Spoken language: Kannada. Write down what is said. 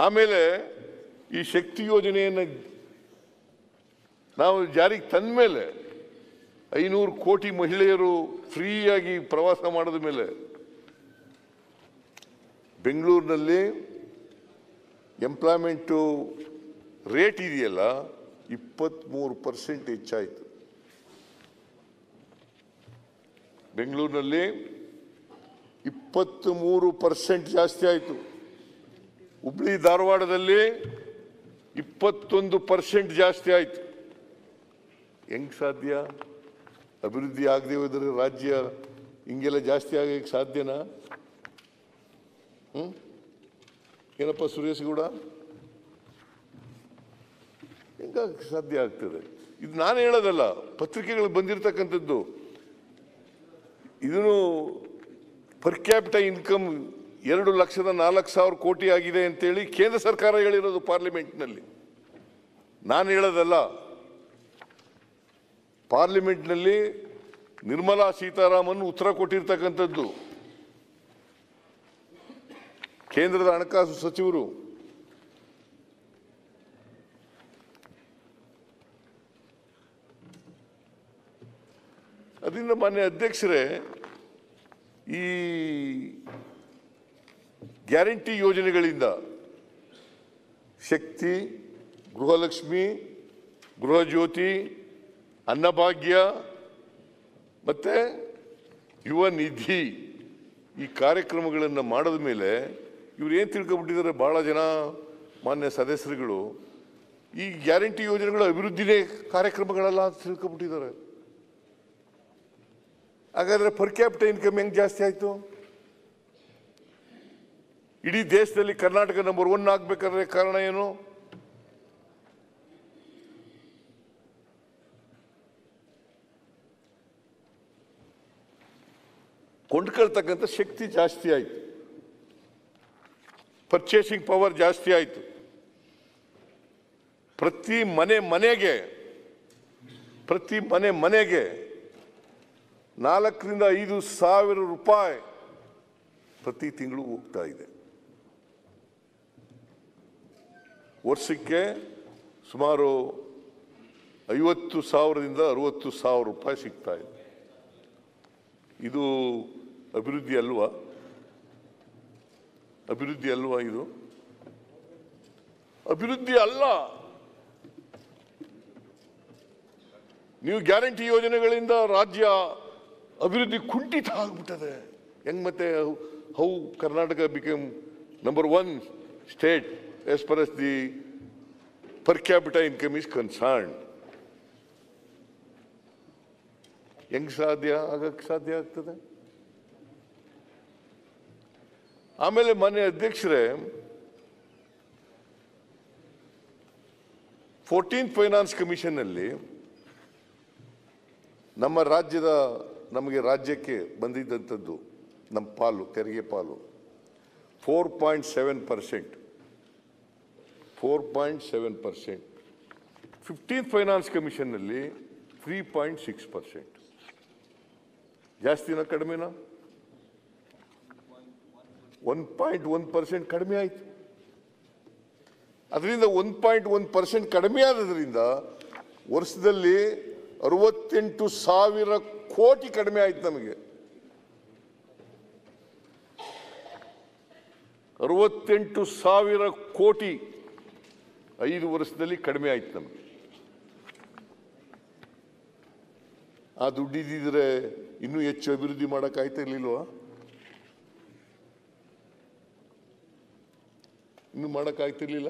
ಆಮೇಲೆ ಈ ಶಕ್ತಿ ಯೋಜನೆಯನ್ನು ನಾವು ಜಾರಿಗೆ ತಂದ ಮೇಲೆ 500 ಕೋಟಿ ಮಹಿಳೆಯರು ಫ್ರೀಯಾಗಿ ಪ್ರವಾಸ ಮಾಡಿದ ಮೇಲೆ ಬೆಂಗಳೂರಿನಲ್ಲಿ ಎಂಪ್ಲಾಯ್ಮೆಂಟು ರೇಟ್ ಇದೆಯಲ್ಲ 23% ಹೆಚ್ಚಾಯಿತು. ಬೆಂಗಳೂರಿನಲ್ಲಿ 23% ಜಾಸ್ತಿ ಆಯಿತು. ಹುಬ್ಳಿ ಧಾರವಾಡದಲ್ಲಿ 21% ಜಾಸ್ತಿ ಆಯಿತು. ಹೆಂಗೆ ಸಾಧ್ಯ? ಅಭಿವೃದ್ಧಿ ಆಗದೆ ಹೋದರೆ ರಾಜ್ಯ ಹಿಂಗೆಲ್ಲ ಜಾಸ್ತಿ ಆಗಕ್ಕೆ ಸಾಧ್ಯನಾ? ಏನಪ್ಪ ಸುರೇಶ್ ಗೌಡ, ಹೆಂಗಾಗಿ ಸಾಧ್ಯ ಆಗ್ತದೆ? ಇದು ನಾನು ಹೇಳೋದಲ್ಲ, ಪತ್ರಿಕೆಗಳು ಬಂದಿರತಕ್ಕಂಥದ್ದು. ಇದನ್ನು ಪರ್ ಕ್ಯಾಪಿಟಲ್ ಇನ್ಕಮ್ 2,04,000 ಕೋಟಿ ಆಗಿದೆ ಅಂತೇಳಿ ಕೇಂದ್ರ ಸರ್ಕಾರ ಹೇಳಿರೋದು ಪಾರ್ಲಿಮೆಂಟ್ನಲ್ಲಿ. ನಾನು ಹೇಳೋದಲ್ಲ. ಪಾರ್ಲಿಮೆಂಟ್ನಲ್ಲಿ ನಿರ್ಮಲಾ ಸೀತಾರಾಮನ್ ಉತ್ತರ ಕೊಟ್ಟಿರ್ತಕ್ಕಂಥದ್ದು. ಕೇಂದ್ರದ ಹಣಕಾಸು ಸಚಿವರು ಅದರಿಂದ ಮಾನ್ಯ ಅಧ್ಯಕ್ಷರೇ, ಈ ಗ್ಯಾರಂಟಿ ಯೋಜನೆಗಳಿಂದ ಶಕ್ತಿ, ಗೃಹಲಕ್ಷ್ಮಿ, ಗೃಹಜ್ಯೋತಿ, ಅನ್ನಭಾಗ್ಯ ಮತ್ತು ಯುವ ನಿಧಿ ಈ ಕಾರ್ಯಕ್ರಮಗಳನ್ನು ಮಾಡಿದ ಮೇಲೆ ಇವ್ರು ಏನು ತಿಳ್ಕೊಬಿಟ್ಟಿದ್ದಾರೆ? ಭಾಳ ಜನ ಮಾನ್ಯ ಸದಸ್ಯರುಗಳು ಈ ಗ್ಯಾರಂಟಿ ಯೋಜನೆಗಳು ಅಭಿವೃದ್ಧಿನೇ ಕಾರ್ಯಕ್ರಮಗಳೆಲ್ಲ ಅಂತ ತಿಳ್ಕೊಬಿಟ್ಟಿದ್ದಾರೆ. ಹಾಗಾದರೆ ಪರ್ ಕ್ಯಾಪಿಟಲ್ ಇನ್ಕಮ್ ಹೆಂಗೆ ಜಾಸ್ತಿ ಆಯಿತು? ಇಡೀ ದೇಶದಲ್ಲಿ ಕರ್ನಾಟಕ ನಂಬರ್ 1 ಆಗಬೇಕಾದ್ರೆ ಕಾರಣ ಏನು? ಕೊಂಡ್ಕೊಳ್ತಕ್ಕಂಥ ಶಕ್ತಿ ಜಾಸ್ತಿ ಆಯಿತು, ಪರ್ಚೇಸಿಂಗ್ ಪವರ್ ಜಾಸ್ತಿ ಆಯಿತು. ಪ್ರತಿ ಮನೆ ಮನೆಗೆ 4,000 ರಿಂದ 5,000 ರೂಪಾಯಿ ಪ್ರತಿ ತಿಂಗಳು ಹೋಗ್ತಾ ಇದೆ. ವರ್ಷಕ್ಕೆ ಸುಮಾರು 50,000 ರಿಂದ 60,000 ರೂಪಾಯಿ ಸಿಗ್ತಾ ಇದೆ. ಇದು ಅಭಿವೃದ್ಧಿ ಅಲ್ವಾ? ಅಭಿವೃದ್ಧಿ ಅಲ್ವಾ ಇದು? ಅಭಿವೃದ್ಧಿ ಅಲ್ಲ. ನೀವು ಗ್ಯಾರಂಟಿ ಯೋಜನೆಗಳಿಂದ ರಾಜ್ಯ ಅಭಿವೃದ್ಧಿ ಕುಂಠಿತ ಆಗ್ಬಿಟ್ಟದೆ. ಹೆಂಗ್ ಮತ್ತೆ? How Karnataka become number 1 state as far as the per capita income is concerned. ಹೆಂಗ್ ಆಗಕ್ಕೆ ಸಾಧ್ಯ ಆಗ್ತದೆ? ಆಮೇಲೆ ಮಾನ್ಯ ಅಧ್ಯಕ್ಷರೇ, 14th ಫೈನಾನ್ಸ್ ಕಮಿಷನ್ನಲ್ಲಿ ನಮಗೆ ರಾಜ್ಯಕ್ಕೆ ಬಂದಿದ್ದಂಥದ್ದು ನಮ್ಮ ಪಾಲು, ತೆರಿಗೆ ಪಾಲು 4.7%. 15th finance ಕಮಿಷನ್ನಲ್ಲಿ 3.6%. ಜಾಸ್ತಿನಾ ಕಡಿಮೆನಾ? 1.1% ಕಡಿಮೆ ಆಯಿತು. ಅದರಿಂದ 1.1% ಕಡಿಮೆ ಆದ್ರಿಂದ ವರ್ಷದಲ್ಲಿ 68,000 ಕೋಟಿ ಕಡಿಮೆ ಆಯ್ತು. ನಮಗೆ 68,000 ಕೋಟಿ 5 ವರ್ಷದಲ್ಲಿ ಕಡಿಮೆ ಆಯ್ತು ನಮಗೆ. ಆ ದುಡ್ಡಿದ್ದಿದ್ರೆ ಇನ್ನೂ ಹೆಚ್ಚು ಅಭಿವೃದ್ಧಿ ಮಾಡೋಕ್ಕಾಯ್ತಾ ಇರ್ಲಿಲ್ವಾ? ಇನ್ನೂ ಮಾಡೋಕ್ಕಾಗ್ತಿರ್ಲಿಲ್ಲ.